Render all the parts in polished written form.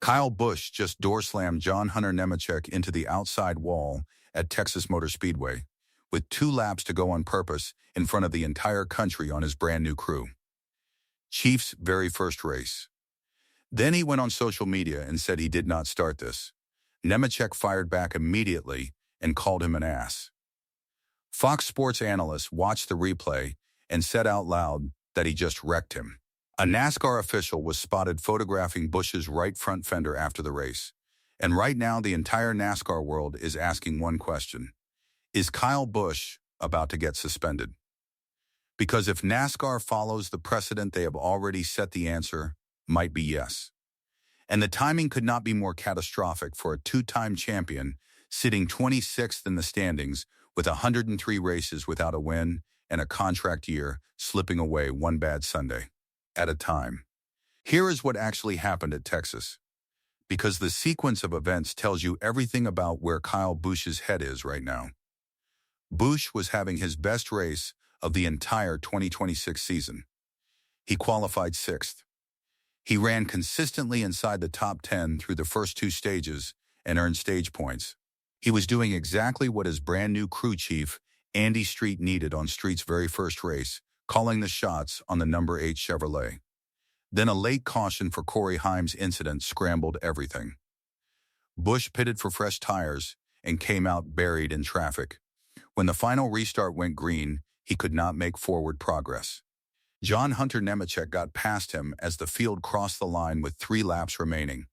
Kyle Busch just door-slammed John Hunter Nemechek into the outside wall at Texas Motor Speedway, with 2 laps to go on purpose in front of the entire country on his brand-new crew. Chief's very first race. Then he went on social media and said he did not start this. Nemechek fired back immediately and called him an ass. Fox Sports analysts watched the replay and said out loud that he just wrecked him. A NASCAR official was spotted photographing Busch's right front fender after the race. And right now, the entire NASCAR world is asking one question. Is Kyle Busch about to get suspended? Because if NASCAR follows the precedent they have already set, the answer might be yes. And the timing could not be more catastrophic for a 2-time champion sitting 26th in the standings with 103 races without a win and a contract year slipping away one bad Sunday at a time. Here is what actually happened at Texas, because the sequence of events tells you everything about where Kyle Busch's head is right now. Busch was having his best race of the entire 2026 season. He qualified 6th. He ran consistently inside the top 10 through the first 2 stages and earned stage points. He was doing exactly what his brand new crew chief, Andy Street, needed on Street's very first race, calling the shots on the number 8 Chevrolet. Then a late caution for Corey Haim's incident scrambled everything. Busch pitted for fresh tires and came out buried in traffic. When the final restart went green, he could not make forward progress. John Hunter Nemechek got past him as the field crossed the line with 3 laps remaining.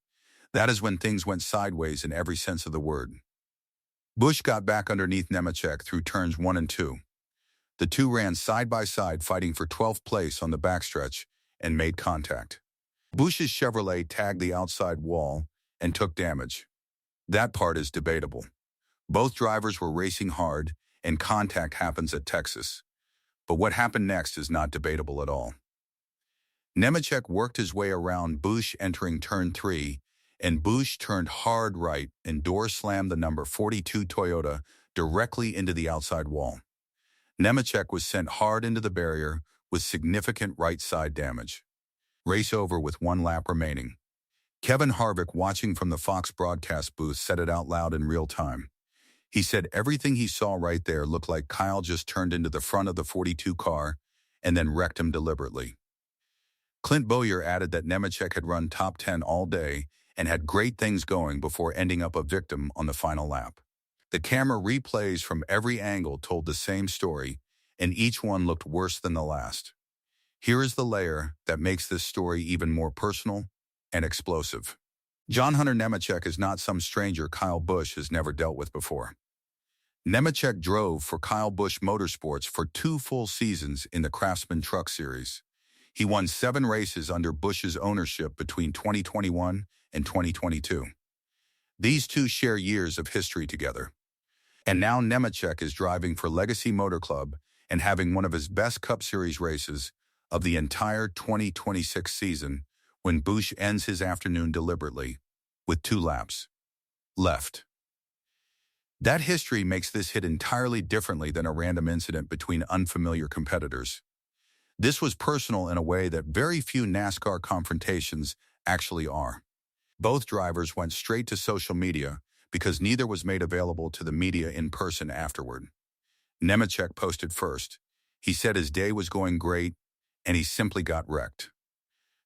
That is when things went sideways in every sense of the word. Busch got back underneath Nemechek through turns 1 and 2. The 2 ran side by side, fighting for 12th place on the backstretch, and made contact. Busch's Chevrolet tagged the outside wall and took damage. That part is debatable. Both drivers were racing hard, and contact happens at Texas. But what happened next is not debatable at all. Nemechek worked his way around Busch entering turn 3, and Busch turned hard right and door-slammed the number 42 Toyota directly into the outside wall. Nemechek was sent hard into the barrier with significant right-side damage. Race over with 1 lap remaining. Kevin Harvick, watching from the Fox broadcast booth, said it out loud in real time. He said everything he saw right there looked like Kyle just turned into the front of the 42 car and then wrecked him deliberately. Clint Bowyer added that Nemechek had run top 10 all day and had great things going before ending up a victim on the final lap. The camera replays from every angle told the same story, and each one looked worse than the last. Here is the layer that makes this story even more personal and explosive. John Hunter Nemechek is not some stranger Kyle Busch has never dealt with before. Nemechek drove for Kyle Busch Motorsports for 2 full seasons in the Craftsman Truck Series. He won 7 races under Busch's ownership between 2021 and 2022. These 2 share years of history together. And now Nemechek is driving for Legacy Motor Club and having one of his best Cup Series races of the entire 2026 season when Busch ends his afternoon deliberately with 2 laps left. That history makes this hit entirely differently than a random incident between unfamiliar competitors. This was personal in a way that very few NASCAR confrontations actually are. Both drivers went straight to social media because neither was made available to the media in person afterward. Nemechek posted first. He said his day was going great, and he simply got wrecked.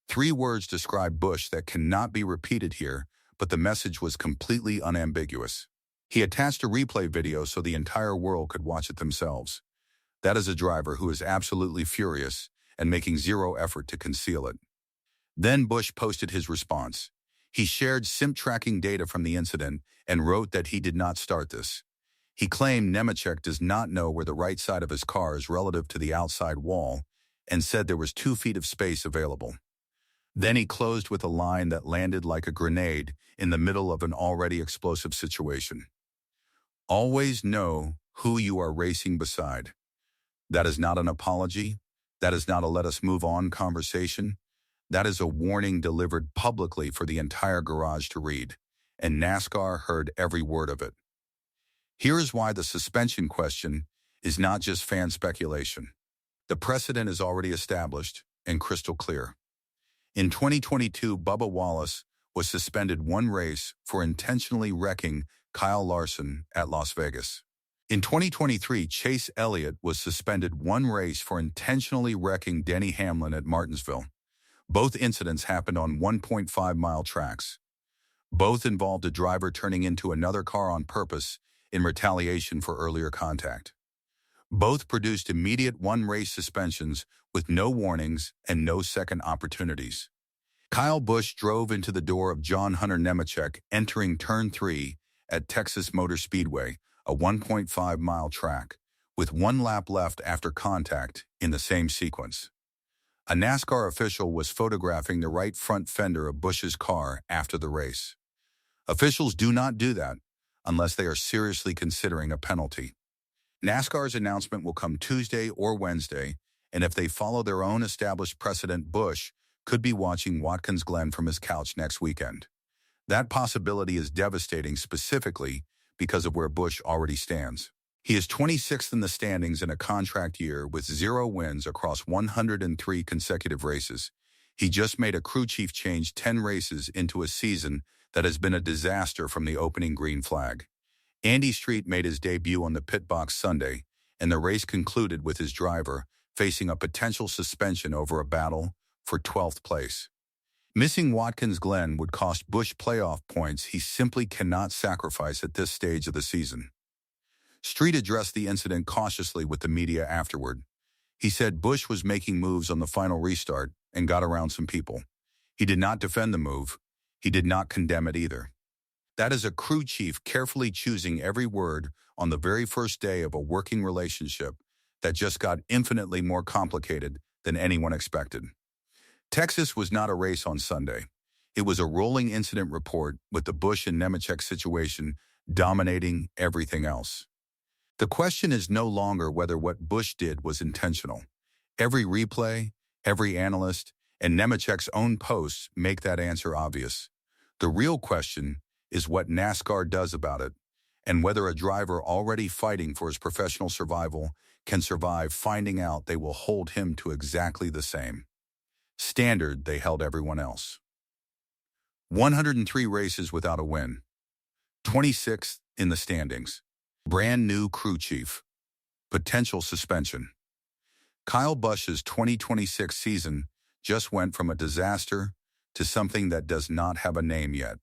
3 words describe Busch that cannot be repeated here, but the message was completely unambiguous. He attached a replay video so the entire world could watch it themselves. That is a driver who is absolutely furious and making 0 effort to conceal it. Then Busch posted his response. He shared SIM tracking data from the incident and wrote that he did not start this. He claimed Nemechek does not know where the right side of his car is relative to the outside wall and said there was 2 feet of space available. Then he closed with a line that landed like a grenade in the middle of an already explosive situation. Always know who you are racing beside. That is not an apology. That is not a let us move on conversation. That is a warning delivered publicly for the entire garage to read, and NASCAR heard every word of it. Here is why the suspension question is not just fan speculation. The precedent is already established and crystal clear. In 2022, Bubba Wallace was suspended one race for intentionally wrecking Kyle Larson at Las Vegas. In 2023, Chase Elliott was suspended one race for intentionally wrecking Denny Hamlin at Martinsville. Both incidents happened on 1.5-mile tracks. Both involved a driver turning into another car on purpose in retaliation for earlier contact. Both produced immediate one-race suspensions with no warnings and no second opportunities. Kyle Busch drove into the door of John Hunter Nemechek entering Turn 3 at Texas Motor Speedway, a 1.5-mile track, with one lap left after contact in the same sequence. A NASCAR official was photographing the right front fender of Busch's car after the race. Officials do not do that unless they are seriously considering a penalty. NASCAR's announcement will come Tuesday or Wednesday, and if they follow their own established precedent, Busch could be watching Watkins Glen from his couch next weekend. That possibility is devastating specifically because of where Busch already stands. He is 26th in the standings in a contract year with 0 wins across 103 consecutive races. He just made a crew chief change 10 races into a season that has been a disaster from the opening green flag. Andy Street made his debut on the pit box Sunday, and the race concluded with his driver facing a potential suspension over a battle for 12th place. Missing Watkins Glen would cost Busch playoff points he simply cannot sacrifice at this stage of the season. Street addressed the incident cautiously with the media afterward. He said Busch was making moves on the final restart and got around some people. He did not defend the move. He did not condemn it either. That is a crew chief carefully choosing every word on the very first day of a working relationship that just got infinitely more complicated than anyone expected. Texas was not a race on Sunday. It was a rolling incident report with the Busch and Nemechek situation dominating everything else. The question is no longer whether what Busch did was intentional. Every replay, every analyst, and Nemechek's own posts make that answer obvious. The real question is what NASCAR does about it, and whether a driver already fighting for his professional survival can survive finding out they will hold him to exactly the same standard they held everyone else. 103 races without a win. 26th in the standings. Brand new crew chief. Potential suspension. Kyle Busch's 2026 season just went from a disaster to something that does not have a name yet.